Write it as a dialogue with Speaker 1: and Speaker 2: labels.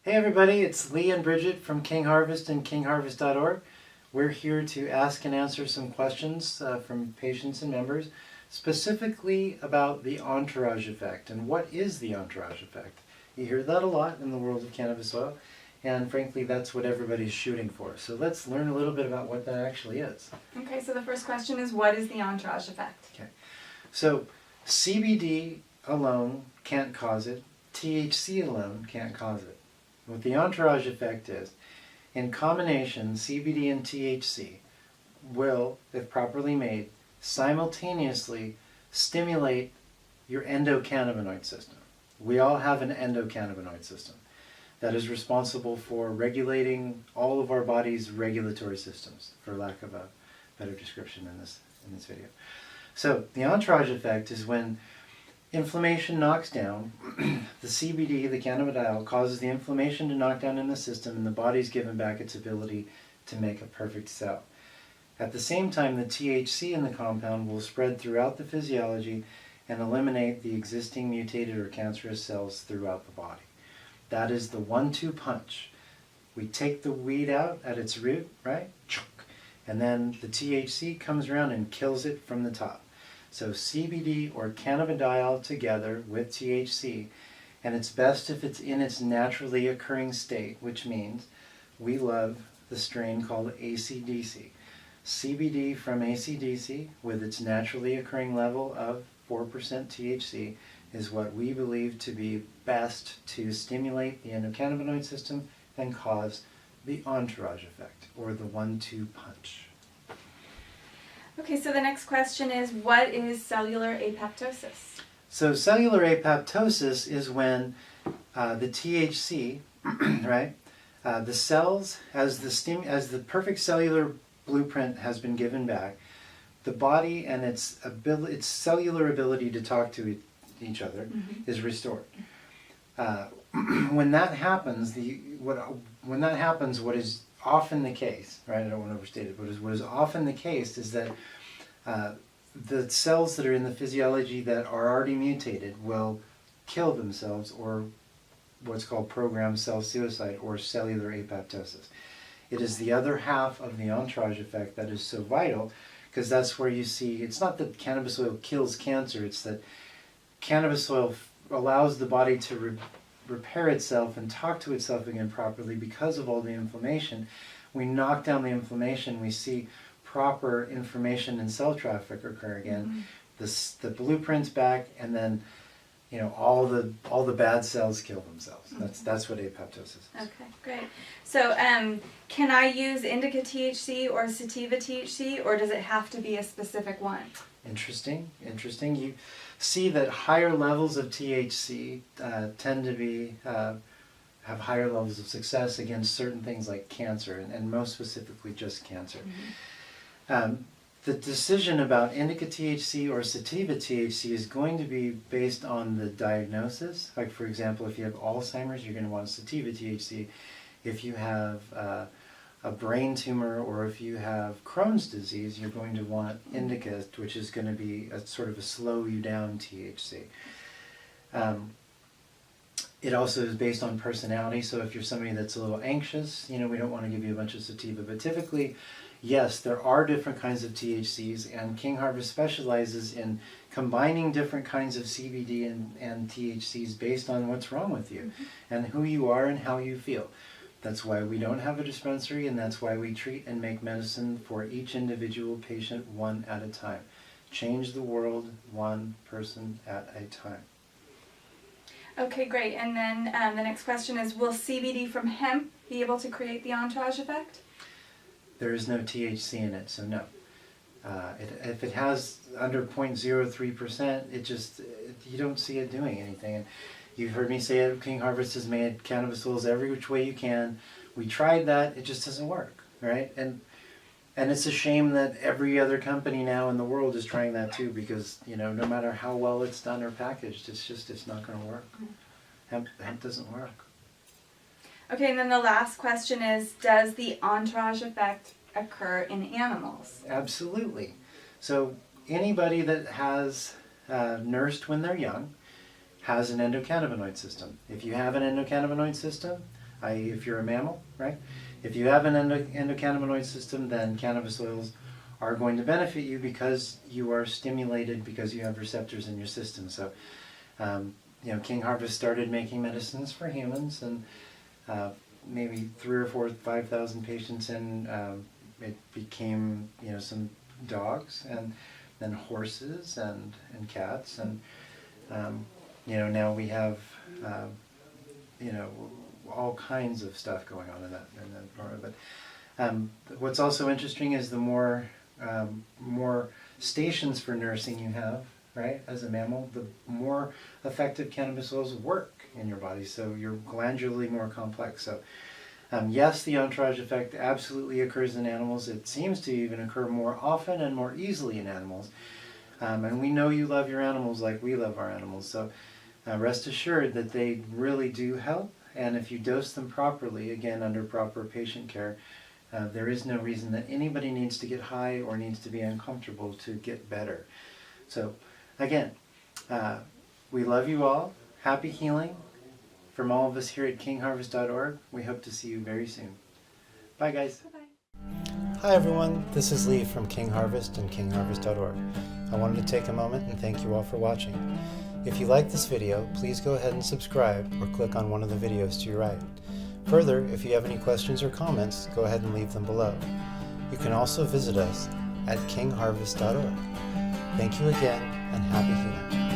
Speaker 1: Hey everybody, it's Lee and Bridget from King Harvest and kingharvest.org. We're here to ask and answer some questions from patients and members, specifically about the entourage effect. And what is the entourage effect? You hear that a lot in the world of cannabis oil, and frankly that's what everybody's shooting for. So let's learn a little bit about what that actually is.
Speaker 2: Okay, so the first question is, what is the entourage effect?
Speaker 1: Okay, so CBD alone can't cause it, THC alone can't cause it. What the entourage effect is, in combination, CBD and THC will, if properly made, simultaneously stimulate your endocannabinoid system. We all have an endocannabinoid system that is responsible for regulating all of our body's regulatory systems, for lack of a better description in this video. So the entourage effect is when inflammation knocks down, the CBD, the cannabidiol, causes the inflammation to knock down in the system, and the body's given back its ability to make a perfect cell. At the same time, the THC in the compound will spread throughout the physiology and eliminate the existing mutated or cancerous cells throughout the body. That is the 1-2 punch. We take the weed out at its root, right? And then the THC comes around and kills it from the top. So CBD or cannabidiol together with THC, and it's best if it's in its naturally occurring state, which means we love the strain called ACDC. CBD from ACDC with its naturally occurring level of 4% THC is what we believe to be best to stimulate the endocannabinoid system and cause the entourage effect, or the 1-2 punch.
Speaker 2: Okay, so the next question is, what is cellular apoptosis?
Speaker 1: So cellular apoptosis is when the THC, right, the cells, as the perfect cellular blueprint has been given back, the body and its cellular ability to talk to each other is restored. When that happens, what is often the case, right? I don't want to overstate it, but what is often the case is that the cells that are in the physiology that are already mutated will kill themselves, or what's called programmed cell suicide, or cellular apoptosis. It is the other half of the entourage effect that is so vital, because that's where you see, it's not that cannabis oil kills cancer, it's that cannabis oil allows the body to repair itself and talk to itself again properly because of all the inflammation. We knock down the inflammation, we see proper information and cell traffic occur again. The blueprint's back, and then all the bad cells kill themselves. That's what apoptosis is.
Speaker 2: Okay, great. So can I use indica THC or sativa THC, or does it have to be a specific one?
Speaker 1: Interesting. You see that higher levels of THC tend to be have higher levels of success against certain things like cancer, and most specifically just cancer. The decision about indica THC or sativa THC is going to be based on the diagnosis. Like, for example, if you have Alzheimer's, you're going to want sativa THC. If you have a brain tumor, or if you have Crohn's disease, you're going to want indica, which is going to be a sort of a slow you down THC. It also is based on personality, so if you're somebody that's a little anxious, we don't want to give you a bunch of sativa, but typically, yes, there are different kinds of THCs, and King Harvest specializes in combining different kinds of CBD and THCs based on what's wrong with you and who you are and how you feel. That's why we don't have a dispensary, and that's why we treat and make medicine for each individual patient one at a time. Change the world one person at a time.
Speaker 2: Okay, great. And then the next question is, will CBD from hemp be able to create the entourage effect?
Speaker 1: There is no THC in it, so no. If it has under 0.03%, you don't see it doing anything. And you've heard me say it, King Harvest has made cannabis oils every which way you can. We tried that, it just doesn't work, right? And it's a shame that every other company now in the world is trying that too, because no matter how well it's done or packaged, it's not going to work. Hemp doesn't work.
Speaker 2: Okay, and then the last question is, does the entourage effect occur in animals?
Speaker 1: Absolutely. So anybody that has nursed when they're young has an endocannabinoid system. If you have an endocannabinoid system, if you're a mammal, right? If you have an endocannabinoid system, then cannabis oils are going to benefit you because you are stimulated, because you have receptors in your system. So, King Harvest started making medicines for humans, and maybe 3,000 or 4,000, 5,000 patients in, it became, some dogs, and then horses and cats, and now we have all kinds of stuff going on in that part of it. What's also interesting is the more stations for nursing you have, right, as a mammal, the more effective cannabis oils work in your body. So you're glandularly more complex. So yes, the entourage effect absolutely occurs in animals. It seems to even occur more often and more easily in animals. And we know you love your animals like we love our animals. So rest assured that they really do help. And if you dose them properly, again, under proper patient care, there is no reason that anybody needs to get high or needs to be uncomfortable to get better. So again, we love you all. Happy healing from all of us here at kingharvest.org. We hope to see you very soon. Bye, guys.
Speaker 2: Bye-bye.
Speaker 1: Hi, everyone. This is Lee from King Harvest and kingharvest.org. I wanted to take a moment and thank you all for watching. If you like this video, please go ahead and subscribe or click on one of the videos to your right. Further, if you have any questions or comments, go ahead and leave them below. You can also visit us at kingharvest.org. Thank you again, and happy healing.